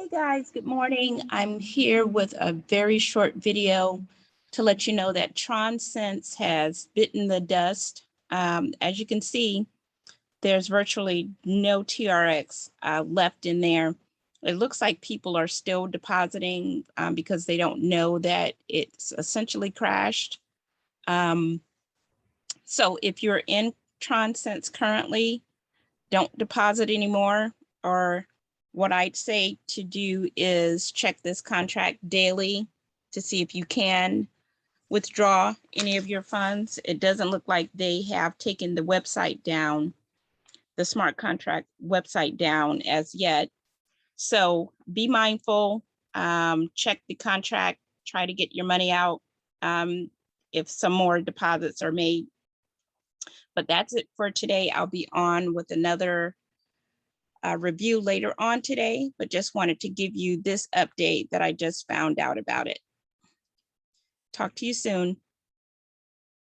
Hey guys, good morning. I'm here with a very short video to let you know that Tronsense has bitten the dust. As you can see, there's virtually no TRX left in there. It looks like people are still depositing because they don't know that it's essentially crashed. So if you're in Tronsense currently, don't deposit anymore, or what I'd say to do is check this contract daily to see if you can withdraw any of your funds. It doesn't look like they have taken the website down, the smart contract website down as yet. So be mindful, check the contract, try to get your money out if some more deposits are made. But that's it for today. I'll be on with another review later on today, but just wanted to give you this update that I just found out about it. Talk to you soon.